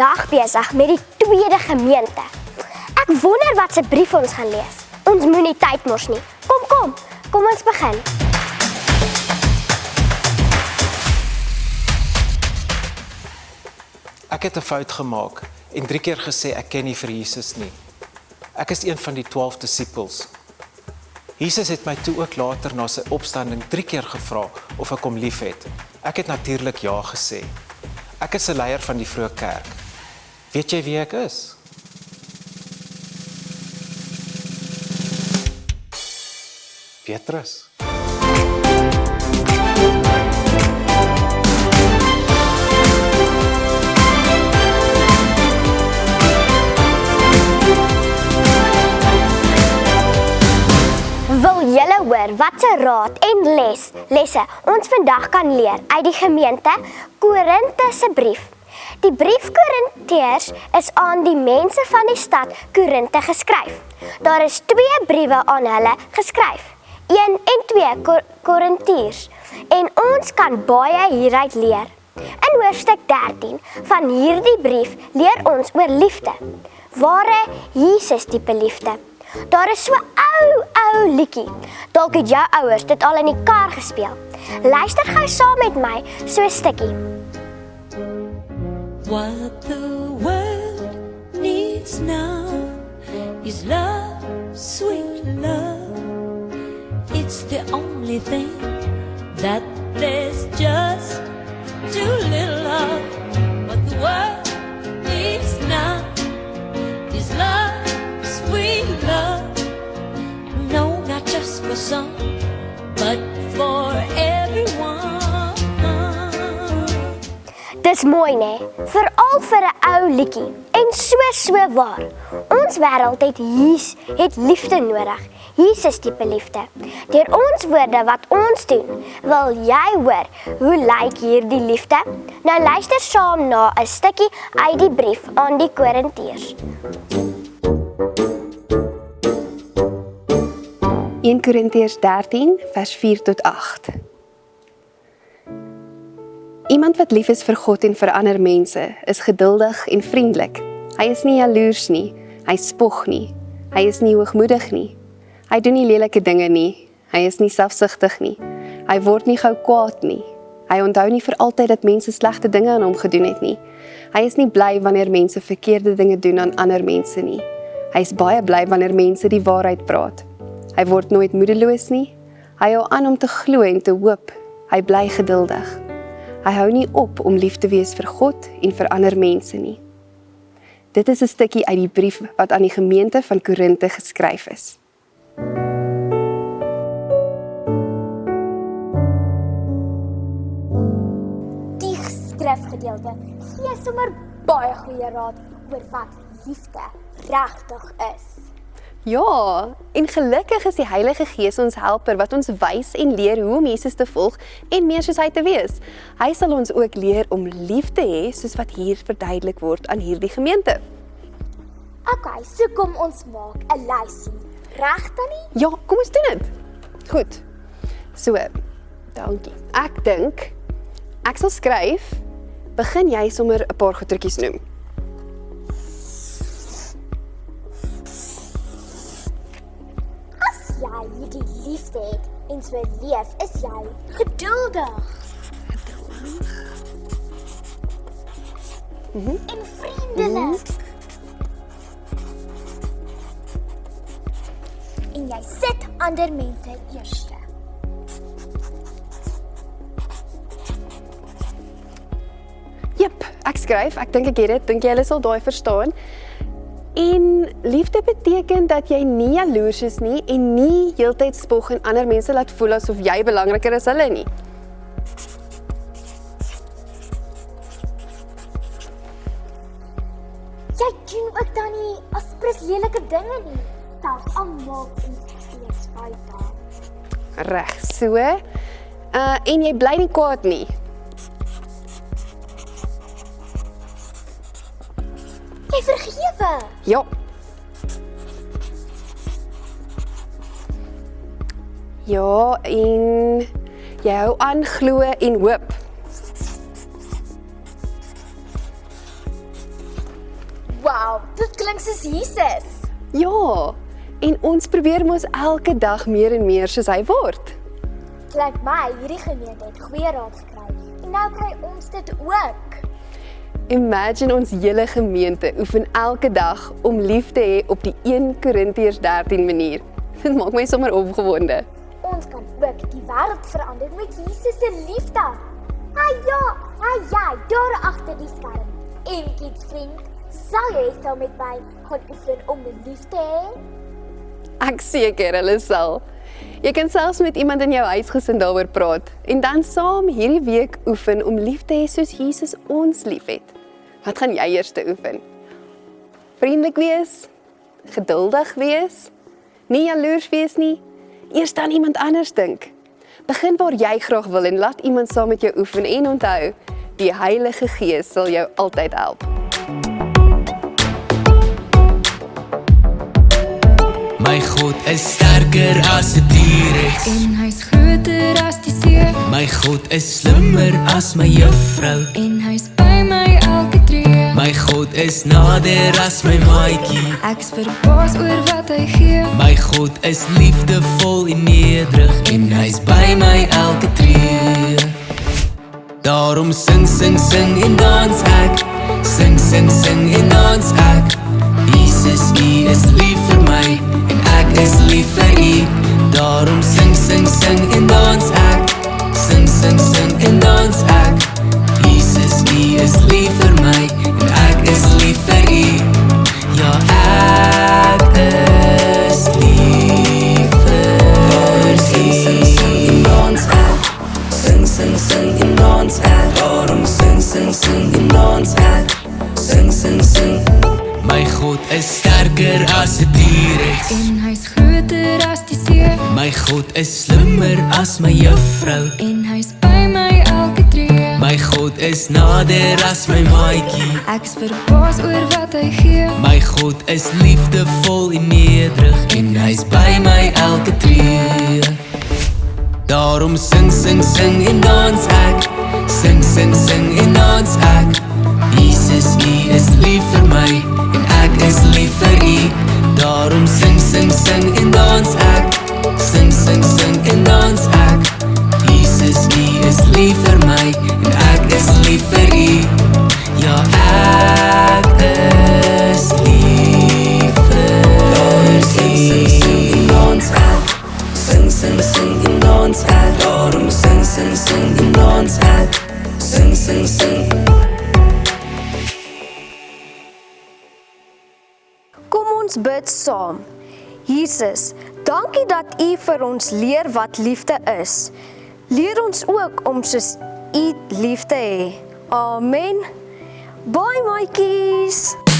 vandag besig met die tweede gemeente. Ek wonder wat se brief ons gaan lees. Ons moenie tyd mors nie. Kom ons begin. Ek het 'n fout gemaak en 3 keer gesê ek ken nie vir Jesus nie. Ek is een van die 12 disippels. Jesus het my toe ook later na sy opstanding 3 keer gevra of ek hom liefhet. Ek het natuurlik ja gesê. Ek is 'n leier van die vroeë kerk. Weet jy wie ek is? Petrus. Wil julle hoor wat se raad en lesse ons vandag kan leer uit die gemeente Korinte se brief? Die brief Korinteërs is aan die mense van die stad Korinte geskryf. Daar is 2 briewe aan hulle geskryf. 1 en 2 Korintiërs. En ons kan baie hieruit leer. In hoofstuk 13 van hierdie brief leer ons oor liefde. Ware Jesus tipe liefde. Daar is so ou liedjie. Dalk het jou ouers dit al in die kar gespeel. Luister gou saam met my so 'n stukkie. What the world needs now is love, sweet love. It's the only thing that there's just too little of. What the world needs now is love, sweet love. No, not just for some, but for everyone. Dis mooi, né? Veral vir 'n ou liedjie. En so waar. Ons wêreld het liefde nodig. Jesus tipe liefde. Deur ons woorde wat ons doen, wil jy hoor hoe lyk hierdie liefde? Nou luister saam na 'n stukkie uit die brief aan die Korintiërs. 1 Korintiërs 13 vers 4 tot 8. Iemand wat lief is vir God en vir ander mense, is geduldig en vriendelik. Hy is nie jaloers nie, hy spog nie, hy is nie hoogmoedig nie. Hy doen nie lelike dinge nie, hy is nie selfsugtig nie, hy word nie gou kwaad nie, hy onthou nie vir altyd dat mense slegte dinge aan hom gedoen het nie, hy is nie bly wanneer mense verkeerde dinge doen aan ander mense nie, hy is baie bly wanneer mense die waarheid praat, hy word nooit moedeloos nie, hy hou aan om te glo en te hoop, hy bly geduldig, hy hou nie op om lief te wees vir God en vir ander mense nie. Dit is 'n stukkie uit die brief wat aan die gemeente van Korinte geskryf is. Die skrifgedeelte gee sommer baie goeie raad oor wat liefde regtig is. Ja, en gelukkig is die Heilige Gees ons helper wat ons wys en leer hoe om Jesus te volg en meer soos hy te wees. Hy sal ons ook leer om lief te hê soos wat hier verduidelik word aan hierdie gemeente. Okay, so kom ons maak 'n lysie. Reg Tannie? Ja, kom ons doen dit. Goed. So, dankie. Ek dink ek sal skryf. Begin jy sommer 'n paar goetertjies noem. As jy hierdie liefde het en so leef, is jy geduldig. En vriendelik. En jy sit ander mense eerste. Jep, ek skryf. Ek dink ek het dit. Dink jy hulle sal daai verstaan? En liefde beteken dat jy nie jaloers is nie en nie heeltyd spog en ander mense laat voel asof jy belangriker is hulle nie. Jy doen ook dan nie aspres lelike dinge nie. Selfs al maak iets steeds foute. Reg, so. En jy bly nie kwaad nie. Jy vergewe. Ja. Ja, en jy hou aan glo en hoop. klink soos Jesus. Ja, en ons probeer mos elke dag meer en meer soos hy word. Klink my, hierdie gemeente het goeie raad gekry. En nou kry ons dit ook. Imagine ons hele gemeente oefen elke dag om lief te hê op die 1 Korintiërs 13 manier. Dit maak my sommer opgewonde. Ons kan ook die wêreld verander met Jesus se liefde. Ja, daar agter die skerm. En kids vriend, sal jy saam met my gaan oefen om lief te hê? Ek seker hulle sal. Jy kan selfs met iemand in jou huisgesin daaroor praat en dan saam hierdie week oefen om lief te hê soos Jesus ons liefhet. Wat gaan jy eers oefen? Vriendelik wees, geduldig wees, nie jaloers wees nie, eers dan iemand anders dink. Begin waar jy graag wil en laat iemand saam met jou oefen en onthou, die Heilige Gees sal jou altyd help. My God is sterker as 'n T-Rex. En hy's groter as die see. My God is slimmer as my juffrou. En hy's by my elke tree. My God is nader as my maatjie. Ek's verbaas oor wat hy gee. My God is liefdevol en nederig en hy's by my elke tree. Daarom sing, sing, sing en dans ek. Sing, sing, sing en dans ek. Jesus, U is lief vir my en ek is lief vir U. Daarom sing, sing, sing en dans ek. Sing, sing, sing en dans ek. Jesus, U is lief vir my en ek is lief vir U. Ja, ek is lief vir U. Sing, sing en dans ek. Sing, sing, sing en dans ek. Daarom sing, sing, sing en dans ek. Sing, sing, sing. My God is sterker as 'n T-Rex. En hy's groter as die see. My God is slimmer as my juffrou. En hy's by my elke tree. My God is nader as my maatjie. Ek's verbaas oor wat hy gee. My God is liefdevol en nederig en hy's by my elke tree. Daarom sing, sing, sing en dans ek. Sing, sing, sing en dans ek. Jesus, U is lief vir my en ek is lief vir U. Daarom sing, sing, sing en dans ek. Sing, sing, sing en dans ek. Jesus, U is lief vir my en ek is lief vir U. Ja, ek is lief vir U. Sing, sing, sing en dans ek. Sing, sing, sing en dans ek. Daarom sing, sing, sing en dans ek. Sing, sing, sing. Kom ons bid saam. Jesus, dankie dat U vir ons leer wat liefde is. Leer ons ook om soos U lief te hê. Amen. Bye, maatjies.